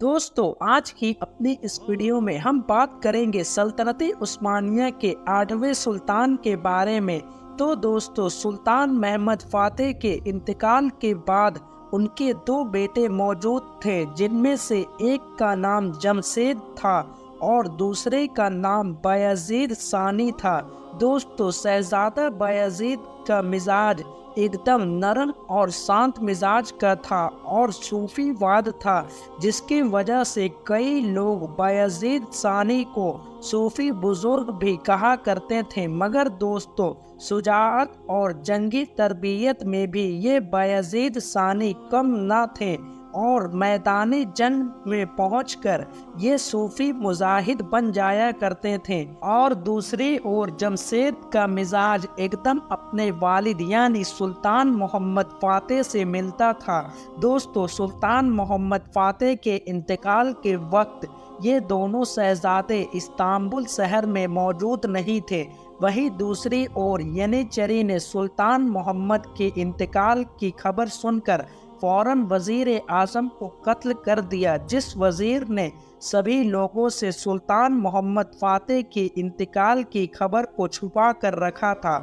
दोस्तों, आज की अपनी इस वीडियो में हम बात करेंगे सल्तनत उस्मानिया के 8वें सुल्तान के बारे में। तो दोस्तों, सुल्तान महमद फातेह के इंतकाल के बाद उनके दो बेटे मौजूद थे, जिनमें से एक का नाम जमशेद था और दूसरे का नाम बायजीद सानी था। दोस्तों, शहजादा बायजीद का मिजाज एकदम नरम और शांत मिजाज का था और सूफीवाद था, जिसकी वजह से कई लोग बायजीद सानी को सूफी बुजुर्ग भी कहा करते थे। मगर दोस्तों, शुजाअत और जंगी तरबियत में भी ये बायजीद सानी कम न थे और मैदानी जंग में पहुंचकर ये सूफी मुजाहिद बन जाया करते थे। और दूसरी ओर जमशेद का मिजाज एकदम अपने वालिद यानी सुल्तान मोहम्मद फातेह से मिलता था। दोस्तों, सुल्तान मोहम्मद फातेह के इंतकाल के वक्त ये दोनों शहजादे इस्तांबुल शहर में मौजूद नहीं थे। वहीं दूसरी ओर यनिचरी ने सुल्तान मोहम्मद के इंतकाल की खबर सुनकर फौरन वजीर आजम को कत्ल कर दिया, जिस वजीर ने सभी लोगों से सुल्तान मोहम्मद फातेह के इंतकाल की खबर को छुपा कर रखा था।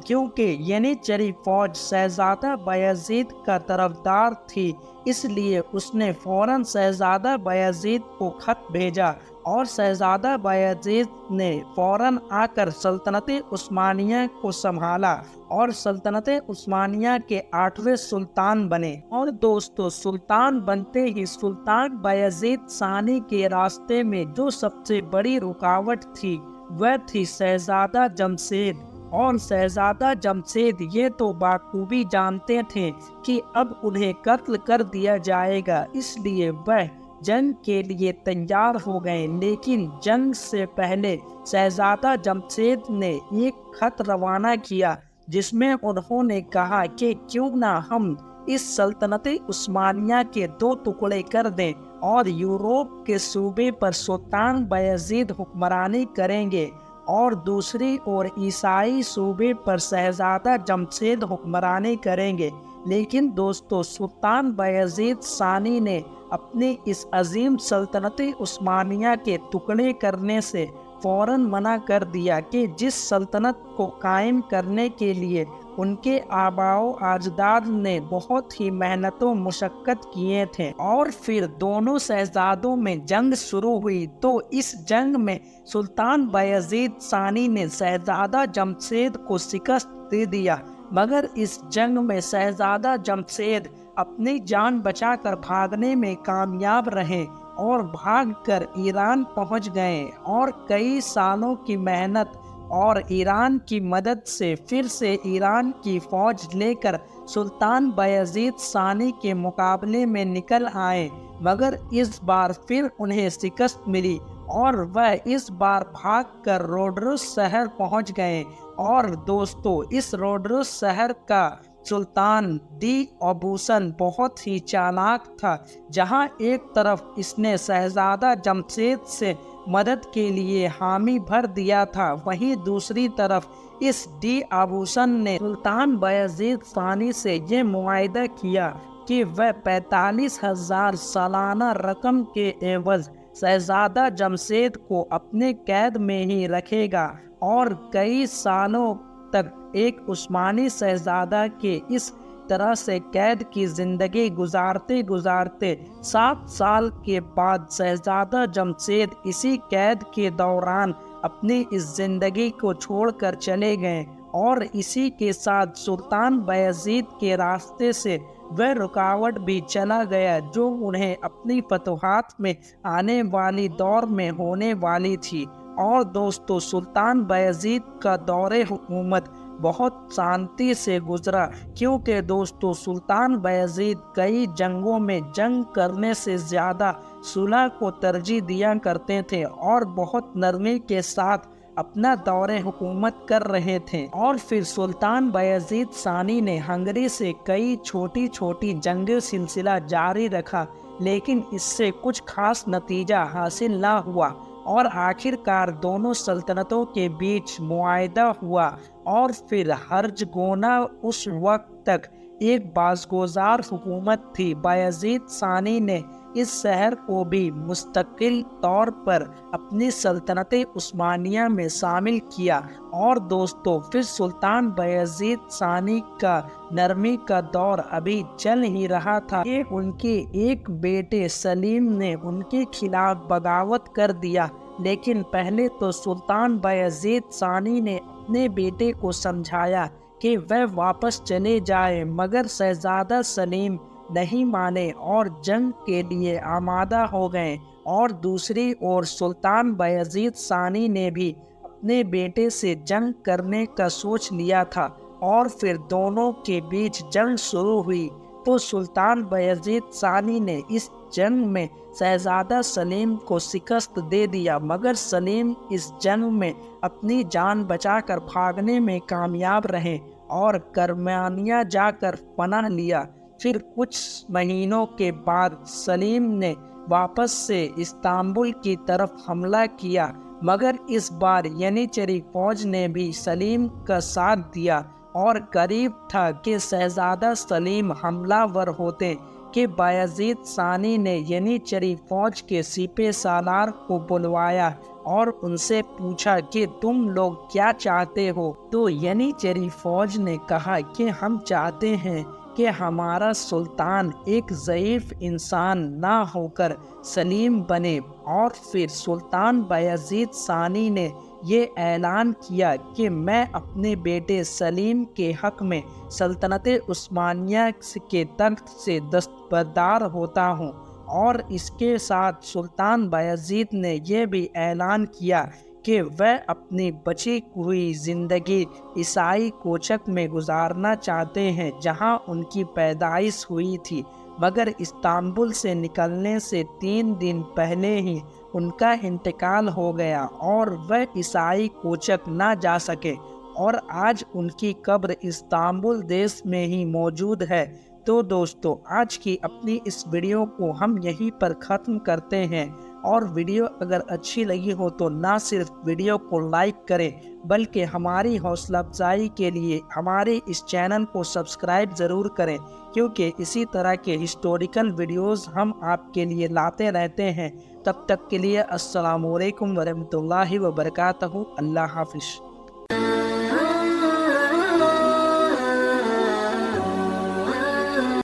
क्योंकि यनिचरी फौज शहजादा बायजीद का तरफदार थी, इसलिए उसने फौरन शहजादा बायजीद को खत भेजा और शहजादा बायजीद ने फौरन आकर सल्तनत उस्मानिया को संभाला और सल्तनत उस्मानिया के 8वें सुल्तान बने। और दोस्तों, सुल्तान बनते ही सुल्तान बायजीद सानी के रास्ते में जो सबसे बड़ी रुकावट थी वह थी शहजादा जमशेद। और शहजादा जमशेद ये तो बाखूबी जानते थे कि अब उन्हें कत्ल कर दिया जाएगा, इसलिए वह जंग के लिए तैयार हो गए। लेकिन जंग से पहले शहजादा जमशेद ने एक खत रवाना किया, जिसमें उन्होंने कहा कि क्यों ना हम इस सल्तनत उस्मानिया के 2 टुकड़े कर दें और यूरोप के सूबे पर सुल्तान बायजीद हुक्मरानी करेंगे और दूसरी ओर ईसाई सूबे पर शहजादा जमशेद हुक्मरानी करेंगे। लेकिन दोस्तों, सुल्तान बायजीद सानी ने अपनी इस अजीम सल्तनत उस्मानिया के टुकड़े करने से फौरन मना कर दिया कि जिस सल्तनत को कायम करने के लिए उनके आबाओ अजदाद ने बहुत ही मेहनतों मुशक्कत किए थे। और फिर दोनों शहजादों में जंग शुरू हुई। तो इस जंग में सुल्तान बायजीद सानी ने शहजादा जमशेद को शिकस्त दे दिया, मगर इस जंग में शहजादा जमशेद अपनी जान बचाकर भागने में कामयाब रहे और भागकर ईरान पहुंच गए और कई सालों की मेहनत और ईरान की मदद से फिर से ईरान की फौज लेकर सुल्तान बायजीद सानी के मुकाबले में निकल आए। मगर इस बार फिर उन्हें शिकस्त मिली और वह इस बार भागकर रोडरुस शहर पहुंच गए। और दोस्तों, इस रोडरुस शहर का सुल्तान दी अबूसन बहुत ही चालाक था। जहां एक तरफ इसने शहजादा जमशेद से मदद के लिए हामी भर दिया था, वहीं दूसरी तरफ इस डी आभूषण ने सुल्तान बायजीद सानी से ये मुआहदा किया कि वह 45,000 सालाना रकम के एवज शहजादा जमशेद को अपने कैद में ही रखेगा और कई सालों तक एक उस्मानी शहजादा के इस तरह से कैद की जिंदगी गुजारते गुजारते 7 साल के बाद शहजादा जमशेद इसी कैद के दौरान अपनी इस जिंदगी को छोड़कर चले गए। और इसी के साथ सुल्तान बायजीद के रास्ते से वह रुकावट भी चला गया जो उन्हें अपनी फतवाहत में आने वाली दौर में होने वाली थी। और दोस्तों, सुल्तान बायजीद का दौरे हुकूमत बहुत शांति से गुजरा, क्योंकि दोस्तों सुल्तान बायजीद कई जंगों में जंग करने से ज़्यादा सुलह को तरजीह दिया करते थे और बहुत नरमी के साथ अपना दौरे हुकूमत कर रहे थे। और फिर सुल्तान बायजीद सानी ने हंगरी से कई छोटी छोटी जंगी सिलसिला जारी रखा, लेकिन इससे कुछ खास नतीजा हासिल ना हुआ और आखिरकार दोनों सल्तनतों के बीच मुआहदा हुआ। और फिर हर्जगोना उस वक्त तक एक बाज़गुज़ार हुकूमत थी। बायजीद सानी ने इस शहर को भी मुस्तकिल तौर पर अपनी सल्तनत उस्मानिया में शामिल किया। और दोस्तों फिर सुल्तान बायजीद सानी का नरमी का दौर अभी चल ही रहा था कि उनके एक बेटे सलीम ने उनके खिलाफ बगावत कर दिया। लेकिन पहले तो सुल्तान बायजीद सानी ने अपने बेटे को समझाया कि वह वापस चले जाए, मगर शहजादा सलीम नहीं माने और जंग के लिए आमादा हो गए। और दूसरी ओर सुल्तान बायजीद सानी ने भी अपने बेटे से जंग करने का सोच लिया था और फिर दोनों के बीच जंग शुरू हुई। तो सुल्तान बायजीद सानी ने इस जंग में शहजादा सलीम को शिकस्त दे दिया, मगर सलीम इस जंग में अपनी जान बचाकर भागने में कामयाब रहे और करमानिया जाकर पनाह लिया। फिर कुछ महीनों के बाद सलीम ने वापस से इस्तांबुल की तरफ हमला किया, मगर इस बार यनिचरी फौज ने भी सलीम का साथ दिया और करीब था कि शहजादा सलीम हमलावर होते कि बायजीद सानी ने यनिचरी फौज के सिपह सालार को बुलवाया और उनसे पूछा कि तुम लोग क्या चाहते हो। तो यनिचरी फौज ने कहा कि हम चाहते हैं कि हमारा सुल्तान एक ज़ईफ़ इंसान ना होकर सलीम बने। और फिर सुल्तान बायजीद सानी ने ये ऐलान किया कि मैं अपने बेटे सलीम के हक़ में सल्तनत उस्मानिया के तख्त से दस्तबरदार होता हूँ। और इसके साथ सुल्तान बायजीद ने यह भी ऐलान किया कि वह अपनी बची हुई ज़िंदगी ईसाई कोचक में गुजारना चाहते हैं जहां उनकी पैदाइश हुई थी, मगर इस्तांबुल से निकलने से 3 दिन पहले ही उनका इंतकाल हो गया और वह ईसाई कोचक ना जा सके और आज उनकी कब्र इस्तांबुल देश में ही मौजूद है। तो दोस्तों आज की अपनी इस वीडियो को हम यहीं पर ख़त्म करते हैं। और वीडियो अगर अच्छी लगी हो तो ना सिर्फ वीडियो को लाइक करें बल्कि हमारी हौसला अफजाई के लिए हमारे इस चैनल को सब्सक्राइब ज़रूर करें, क्योंकि इसी तरह के हिस्टोरिकल वीडियोस हम आपके लिए लाते रहते हैं। तब तक के लिए अस्सलामु अलैकुम वरहमतुल्लाहि वबरकातुहू। अल्लाह हाफिज़।